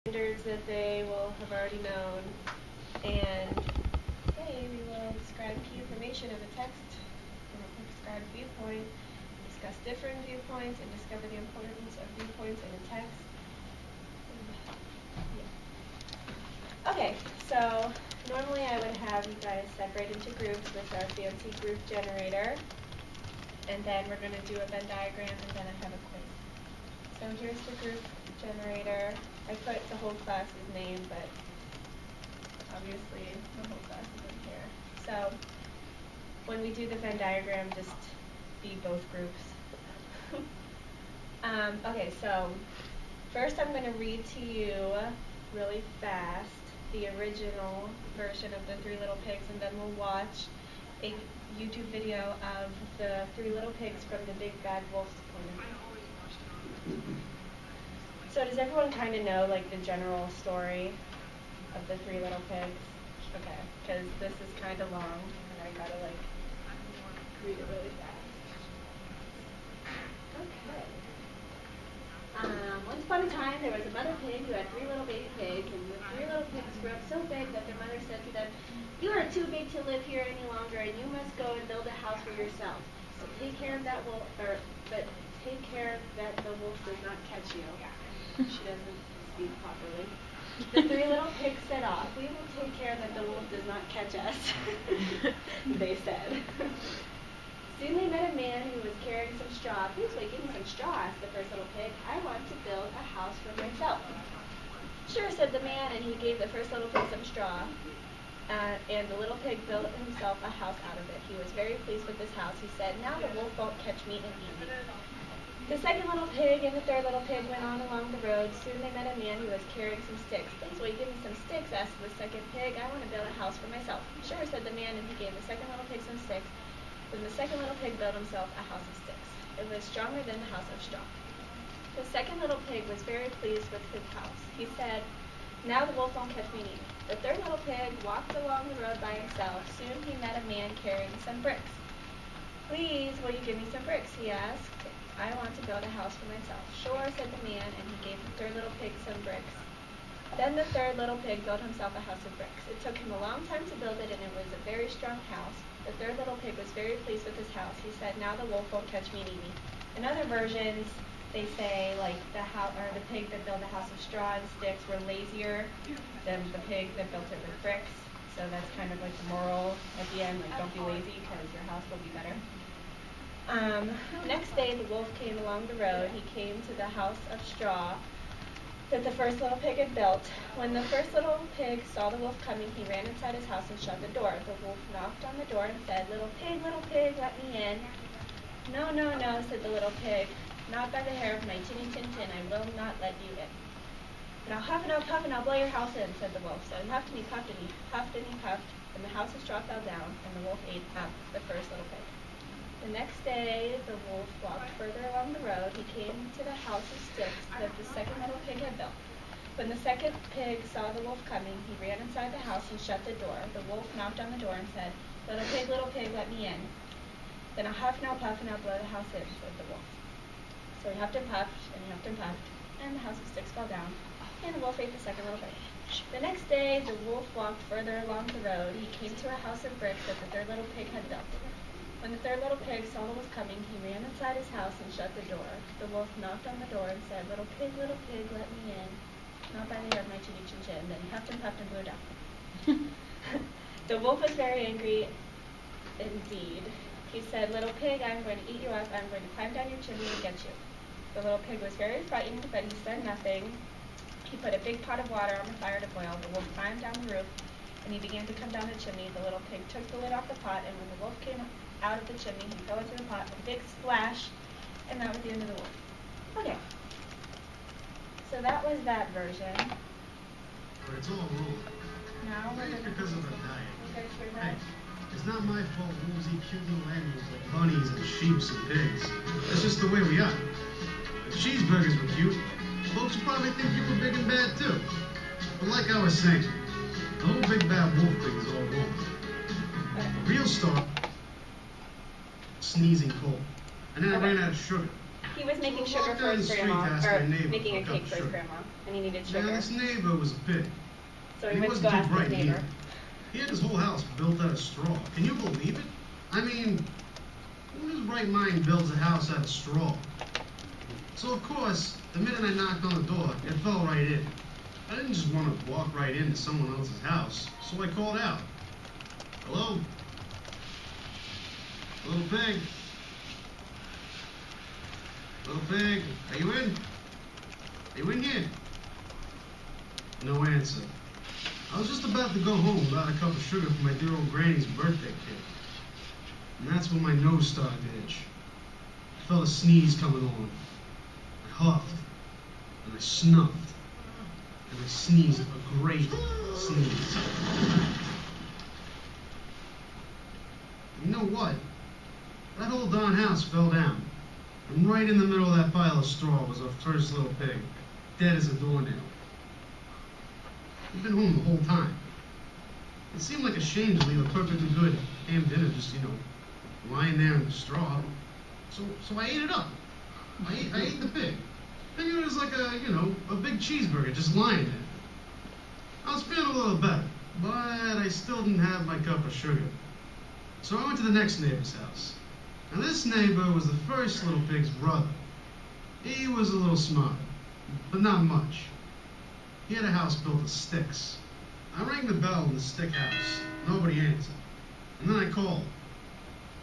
Standards that they will have already known, and today we will describe key information of a text from a prescribed viewpoint, discuss different viewpoints, and discover the importance of viewpoints in a text. Okay, so normally I would have you guys separate into groups with our fancy group generator, and then we're going to do a Venn diagram, and then I have a quiz. So here's the group generator. I put the whole class's name, but obviously the whole class isn't here. So when we do the Venn diagram, just be both groups. Okay, so first I'm going to read to you really fast the original version of the Three Little Pigs, and then we'll watch a YouTube video of the Three Little Pigs from the Big Bad Wolf's point of view. So does everyone kind of know like the general story of the Three Little Pigs? Okay, because this is kind of long, and I gotta like read it really fast. Okay. Once upon a time, there was a mother pig who had three little baby pigs, and the three little pigs grew up so big that their mother said to them, "You are too big to live here any longer, and you must go and build a house for yourself. So take care of that wolf, but take care that the wolf does not catch you." She doesn't speak properly. The three little pigs set off. "We will take care that the wolf does not catch us," they said. Soon they met a man who was carrying some straw. "Please wait, give me some straw," asked the first little pig. "I want to build a house for myself." "Sure," said the man, and he gave the first little pig some straw. And the little pig built himself a house out of it. He was very pleased with this house. He said, "Now the wolf won't catch me and eat me." The second little pig and the third little pig went on along the road. Soon they met a man who was carrying some sticks. "Please will you give me some sticks?" asked the second pig. "I want to build a house for myself." "Sure," said the man, and he gave the second little pig some sticks. Then the second little pig built himself a house of sticks. It was stronger than the house of straw. The second little pig was very pleased with his house. He said, "Now the wolf won't catch me and eat me." The third little pig walked along the road by himself. Soon he met a man carrying some bricks. "Please, will you give me some bricks?" he asked. "I want to build a house for myself." "Sure," said the man, and he gave the third little pig some bricks. Then the third little pig built himself a house of bricks. It took him a long time to build it, and it was a very strong house. The third little pig was very pleased with his house. He said, "Now the wolf won't catch me and eat me." In other versions, they say like the pig that built a house of straw and sticks were lazier than the pig that built it with bricks. So that's kind of like the moral at the end, like don't be lazy because your house will be better. Next day, the wolf came along the road. He came to the house of straw that the first little pig had built. When the first little pig saw the wolf coming, he ran inside his house and shut the door. The wolf knocked on the door and said, little pig, let me in." "No, no, no," said the little pig. "Not by the hair of my tinny tin tin, I will not let you in." "But I'll huff and I'll puff and I'll blow your house in," said the wolf. So he huffed and he puffed and he puffed and he puffed, and the house of straw fell down, and the wolf ate up the first little pig. The next day, the wolf walked further along the road. He came to the house of sticks that the second little pig had built. When the second pig saw the wolf coming, he ran inside the house and shut the door. The wolf knocked on the door and said, little pig, let me in." "Then I'll huff and I'll puff and I'll blow the house in," said the wolf. So he huffed and puffed, and the house of sticks fell down, and the wolf ate the second little pig. The next day, the wolf walked further along the road. He came to a house of bricks that the third little pig had built. When the third little pig saw the wolf coming, he ran inside his house and shut the door. The wolf knocked on the door and said, little pig, let me in. Not by the hair of my chinny chin chin." Then he huffed and puffed and blew it out. The wolf was very angry indeed. He said, little pig, I'm going to eat you up. I'm going to climb down your chimney and get you." The little pig was very frightened, but he said nothing. He put a big pot of water on the fire to boil. The wolf climbed down the roof, and he began to come down the chimney. The little pig took the lid off the pot, and when the wolf came out of the chimney, he fell into the pot with a big splash, and that was the end of the wolf. Okay. So that was that version. But it's all wrong. Now we're going to... because of the diet. Hey, it's not my fault wolves eat cute little animals like bunnies and sheep and pigs. That's just the way we are. If cheeseburgers were cute, folks would probably think you were big and bad too. But like I was saying, the whole big bad wolf thing is all wrong. The real star, sneezing cold. And then I ran out of sugar. He was making So I sugar walked for down his the street to grandma, ask or my neighbor making a for cake cup for of his sugar. grandma, and he needed Now, sugar. this neighbor was a pig. So he He went to wasn't go too ask his bright neighbor. either. He had his whole house built out of straw. Can you believe it? I mean, who in his right mind builds a house out of straw? So, of course, the minute I knocked on the door, it fell right in. I didn't just want to walk right into someone else's house, so I called out. Hello? Little pig? Little pig, are you in? Are you in here? No answer. I was just about to go home without a cup of sugar for my dear old granny's birthday cake. And that's when my nose started to itch. I felt a sneeze coming on. I huffed, and I snuffed, and I sneezed a great sneeze. You know what? That whole darn house fell down. And right in the middle of that pile of straw was our first little pig, dead as a doornail. He'd been home the whole time. It seemed like a shame to leave a perfectly good ham dinner just, lying there in the straw. So I ate it up. I ate the pig. Figured it was like a big cheeseburger just lying there. I was feeling a little better, but I still didn't have my cup of sugar. So I went to the next neighbor's house. Now this neighbor was the first little pig's brother. He was a little smarter, but not much. He had a house built of sticks. I rang the bell in the stick house. Nobody answered. And then I called.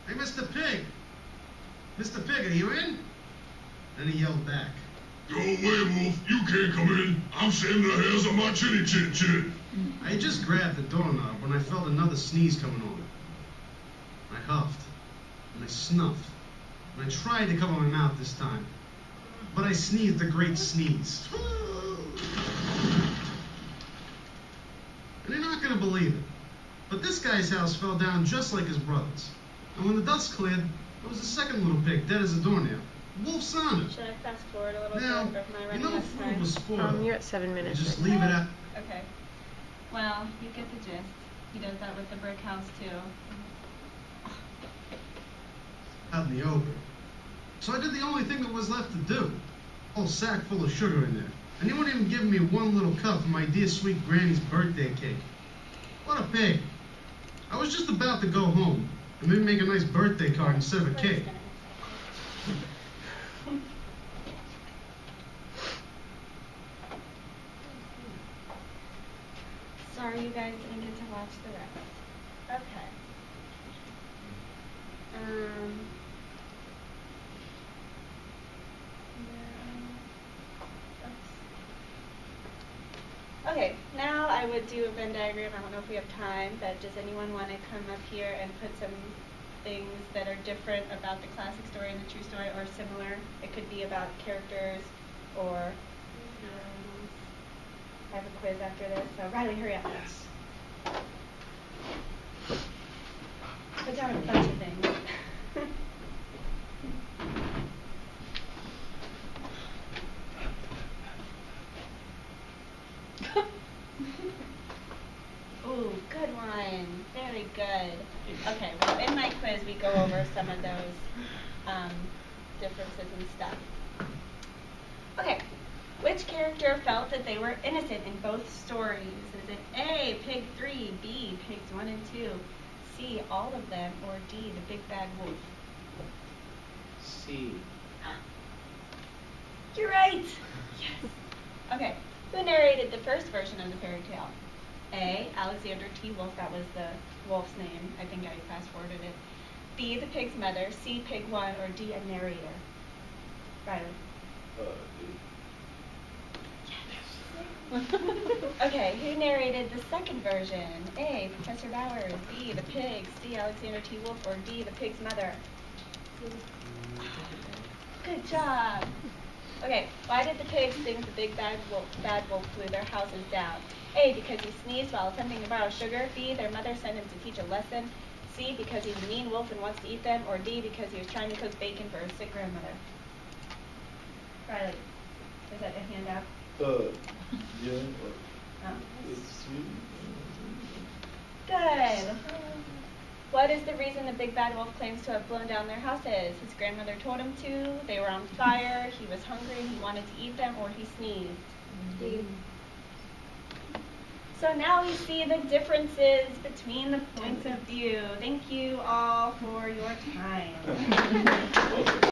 Hey, Mr. Pig! Mr. Pig, are you in? Then he yelled back. Go away, Wolf. You can't come in. I'm shaving the hairs on my chinny chin chin. I had just grabbed the doorknob when I felt another sneeze coming on. I huffed, and I snuffed, and I tried to cover my mouth this time. But I sneezed a great sneeze. And you're not going to believe it, but this guy's house fell down just like his brother's. And when the dust cleared, there was a second little pig, dead as a doornail. Wolf Saunders. Should I fast forward a little Now, bit, or am I you running know out of food time? was spoiled. You're at 7 You minutes. just right leave it out. Okay. Well, you get the gist. He does that with the brick house too. Out in the open. So I did the only thing that was left to do. A whole sack full of sugar in there. And he wouldn't even give me one little cup for my dear sweet granny's birthday cake. What a pig. I was just about to go home and maybe make a nice birthday card instead of a cake. Sorry you guys didn't get to watch the rest. Okay. Okay, now I would do a Venn diagram. I don't know if we have time, but does anyone want to come up here and put some things that are different about the classic story and the true story, or similar? It could be about characters, or I have a quiz after this, so Riley, hurry up. Put down a bunch of things. Ooh, good one. Very good. Okay, well, in my quiz, we go over some of those differences and stuff. Okay, which character felt that they were innocent in both stories? Is it A, Pig 3, B, Pigs 1 and 2, C, all of them, or D, the big bad wolf? C. You're right! Yes. Okay, who narrated the first version of the fairy tale? A, Alexander T. Wolf, that was the wolf's name. I think I fast-forwarded it. B, the pig's mother. C, Pig 1, or D, a narrator? Riley. Okay, who narrated the second version? A, Professor Bowers. B, the pig. C, Alexander T. Wolf, or D, the pig's mother? Good job. Okay, why did the pigs think the big bad wolf blew their houses down? A, because he sneezed while attempting to borrow sugar. B, their mother sent him to teach a lesson. C, because he's a mean wolf and wants to eat them. Or D, because he was trying to cook bacon for his sick grandmother. Riley, is that a handout? Yeah. Oh. It's sweet. Good. What is the reason the big bad wolf claims to have blown down their houses? His grandmother told him to, they were on fire, he was hungry, he wanted to eat them, or he sneezed. D. So now we see the differences between the points of view. Thank you all for your time.